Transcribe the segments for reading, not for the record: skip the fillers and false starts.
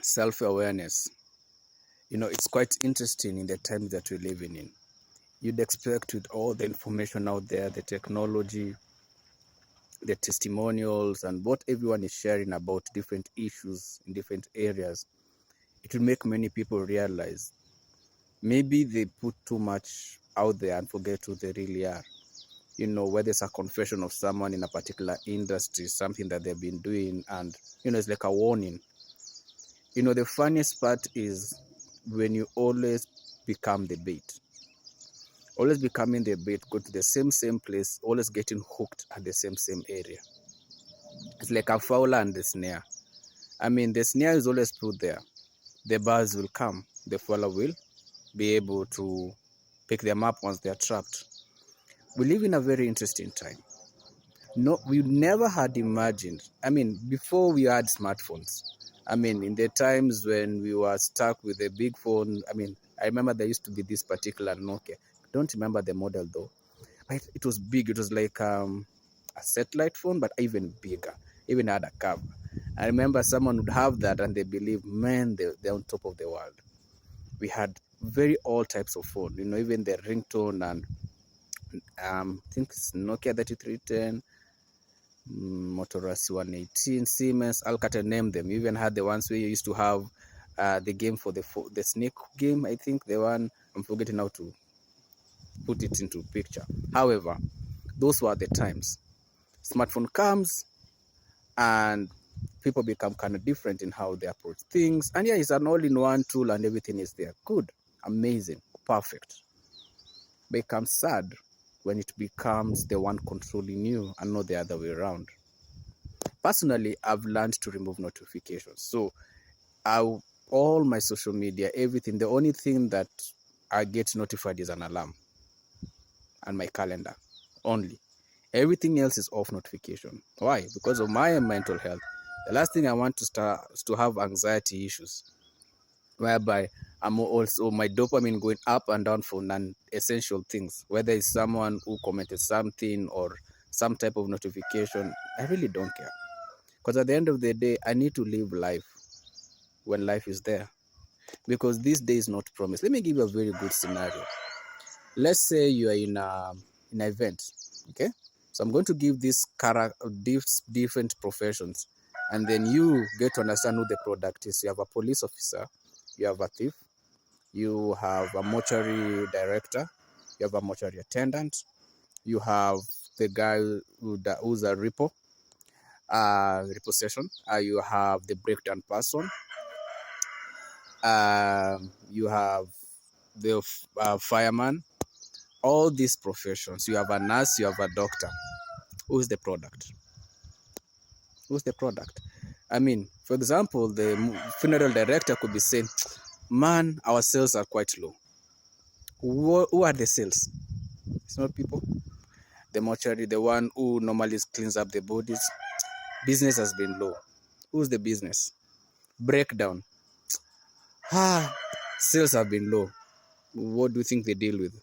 self-awareness. It's quite interesting in the times that we're living in. You'd expect with all the information out there, the technology, the testimonials, and what everyone is sharing about different issues in different areas, it will make many people realize maybe they put too much out there and forget who they really are. Whether it's a confession of someone in a particular industry, something that they've been doing, and it's like a warning. The funniest part is when you always become the bait. Always becoming the bait, go to the same place, always getting hooked at the same area. It's like a fowler and the snare. The snare is always put there. The birds will come. The fowler will be able to pick them up once they are trapped. We live in a very interesting time. No, we never had imagined. Before we had smartphones. In the times when we were stuck with a big phone. I remember there used to be this particular Nokia. Don't remember the model though. But it was big. It was like a satellite phone, but even bigger. Even had a cover. I remember someone would have that and they believe, man, they're on top of the world. We had very all types of phone. Even the ringtone and I think it's Nokia 3310. Motorola C118, Siemens, Alcatel, name them. You even had the ones where you used to have the game for the snake game. I think the one, I'm forgetting how to put it into picture. However, those were the times. Smartphone comes and people become kind of different in how they approach things. And yeah, it's an all-in-one tool and everything is there. Good, amazing, perfect. Becomes sad when it becomes the one controlling you and not the other way around. Personally, I've learned to remove notifications. So all my social media, everything, the only thing that I get notified is an alarm and my calendar only. Everything else is off notification. Why? Because of my mental health. The last thing I want to start is to have anxiety issues, whereby I'm also my dopamine going up and down for non-essential things, whether it's someone who commented something or some type of notification. I really don't care. Because at the end of the day, I need to live life when life is there. Because this day is not promised. Let me give you a very good scenario. Let's say you are in an event, okay? So I'm going to give these different professions, and then you get to understand who the product is. You have a police officer, you have a thief, you have a mortuary director, you have a mortuary attendant, you have the guy who's a repossession, you have the breakdown person, you have the fireman. All these professions, you have a nurse, you have a doctor. Who's the product? Who's the product? For example, the funeral director could be saying, man, our sales are quite low. Who are the sales? It's not people. The mortuary, the one who normally cleans up the bodies, business has been low. Who's the business? Breakdown. Sales have been low. What do you think they deal with?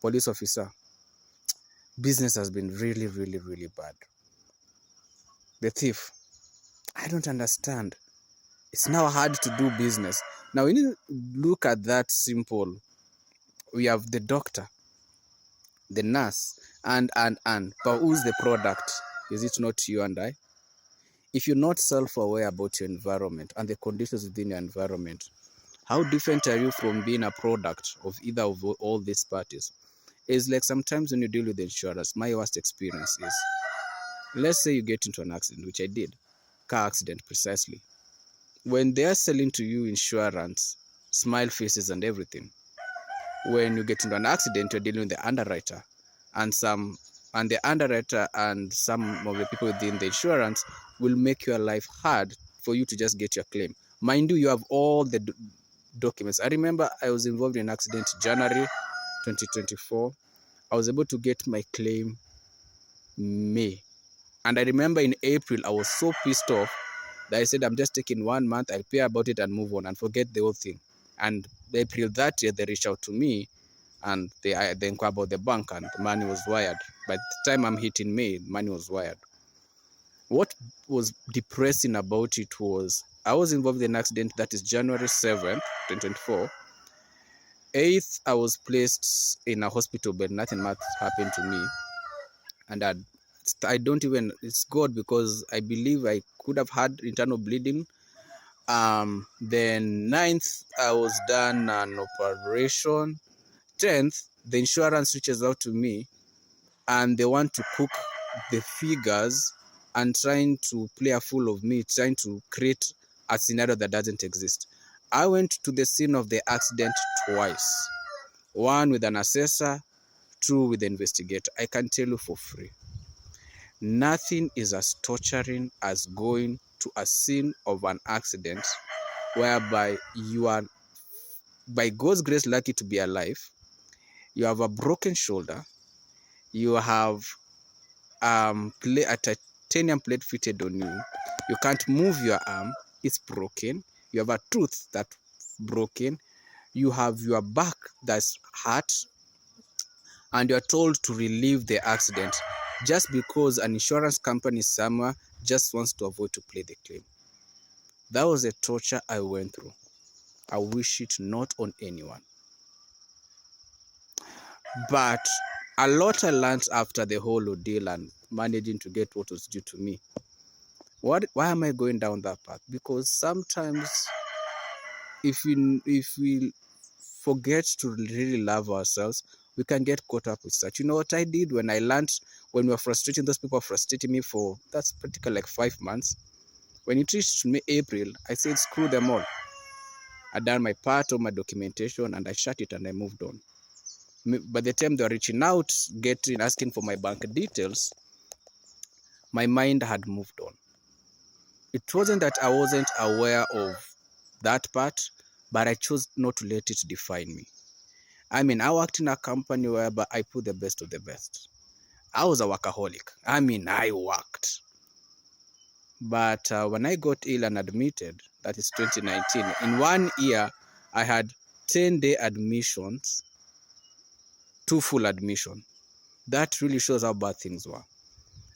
Police officer. Business has been really, really, really bad. The thief. I don't understand. It's now hard to do business. Now, when you look at that simple, we have the doctor, the nurse, and. But who's the product? Is it not you and I? If you're not self-aware about your environment and the conditions within your environment, how different are you from being a product of either of all these parties? It's like sometimes when you deal with insurance, my worst experience is, let's say you get into an accident, which I did, car accident precisely. When they're selling to you insurance, smile faces and everything. When you get into an accident, you're dealing with the underwriter and the underwriter and some of the people within the insurance will make your life hard for you to just get your claim. Mind you, you have all the documents. I remember I was involved in an accident January 2024. I was able to get my claim May. And I remember in April, I was so pissed off that I said, I'm just taking 1 month, I'll pay about it and move on and forget the whole thing. And April that year, they reached out to me and they inquired about the bank and the money was wired. By the time I'm hitting May, money was wired. What was depressing about it was I was involved in an accident that is January 7th, 2024. 8th, I was placed in a hospital bed. Nothing much happened to me. And I don't even, it's God, because I believe I could have had internal bleeding. Then 9th, I was done an operation. 10th, the insurance reaches out to me and they want to cook the figures and trying to play a fool of me, trying to create a scenario that doesn't exist. I went to the scene of the accident twice. One with an assessor, two with the investigator. I can tell you for free, nothing is as torturing as going to a scene of an accident whereby you are, by God's grace, lucky to be alive. You have a broken shoulder. You have a titanium plate fitted on you. You can't move your arm. It's broken. You have a tooth that's broken. You have your back that's hurt. And you're told to relieve the accident just because an insurance company somewhere just wants to avoid to pay the claim. That was a torture I went through. I wish it not on anyone. But a lot I learned after the whole ordeal and managing to get what was due to me. Why am I going down that path? Because sometimes if we forget to really love ourselves, we can get caught up with such. You know what I did when I learned, when we were frustrating, those people frustrating me for, that's practically like 5 months. When it reached April, I said, screw them all. I done my part of my documentation and I shut it and I moved on. By the time they were reaching out, asking for my bank details, my mind had moved on. It wasn't that I wasn't aware of that part, but I chose not to let it define me. I mean, I worked in a company where I put the best of the best. I was a workaholic. I mean, I worked. But when I got ill and admitted, that is 2019, in 1 year, I had 10-day admissions, 2 full admissions. That really shows how bad things were.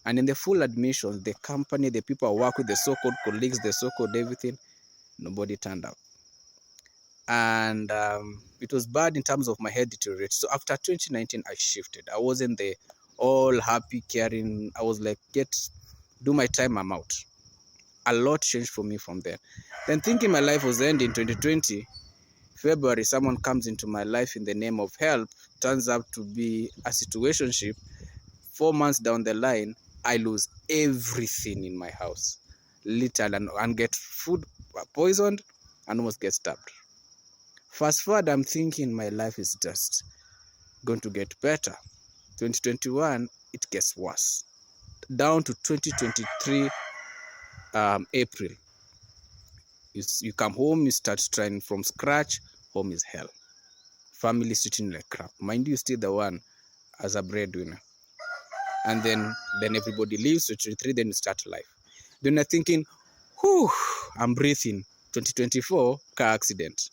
And in the full admissions, the company, the people I work with, the so-called colleagues, the so-called everything, nobody turned up. And it was bad in terms of my head deteriorate. So after 2019, I shifted. I wasn't the all happy, caring. I was like, do my time, I'm out. A lot changed for me from there. Then thinking my life was ending, 2020, February, someone comes into my life in the name of help. Turns out to be a situationship. 4 months down the line, I lose everything in my house. Literally, and get food poisoned and almost get stabbed. Fast forward, I'm thinking my life is just going to get better. 2021, it gets worse. Down to 2023, April. You come home, you start trying from scratch. Home is hell. Family sitting like crap. Mind you, still the one as a breadwinner. And then everybody leaves. 2023, then you start life. Then you're thinking, whew, I'm breathing. 2024, car accident.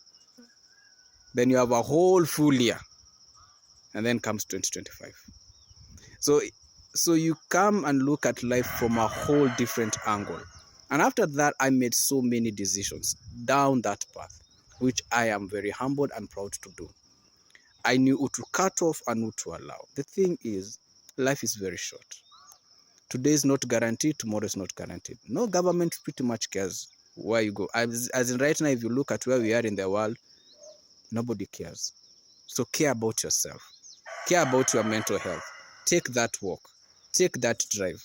Then you have a whole full year. And then comes 2025. So you come and look at life from a whole different angle. And after that, I made so many decisions down that path, which I am very humbled and proud to do. I knew who to cut off and who to allow. The thing is, life is very short. Today is not guaranteed, tomorrow is not guaranteed. No government pretty much cares where you go. As in right now, if you look at where we are in the world, nobody cares. So care about yourself. Care about your mental health. Take that walk. Take that drive.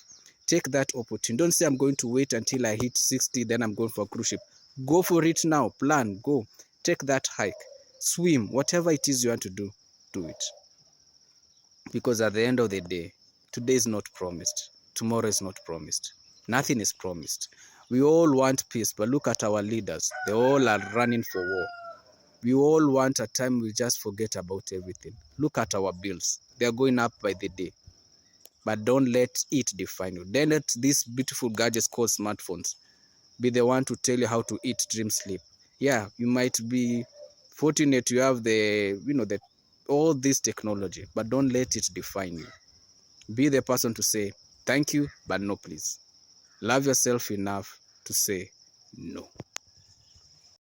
Take that opportunity. Don't say I'm going to wait until I hit 60, then I'm going for a cruise ship. Go for it now. Plan. Go. Take that hike. Swim. Whatever it is you want to do, do it. Because at the end of the day, today is not promised. Tomorrow is not promised. Nothing is promised. We all want peace, but look at our leaders. They all are running for war. We all want a time we just forget about everything. Look at our bills. They are going up by the day. But don't let it define you. Don't let these beautiful gadgets called smartphones be the one to tell you how to eat, dream, sleep. Yeah, you might be fortunate you have all this technology, but don't let it define you. Be the person to say thank you, but no please. Love yourself enough to say no.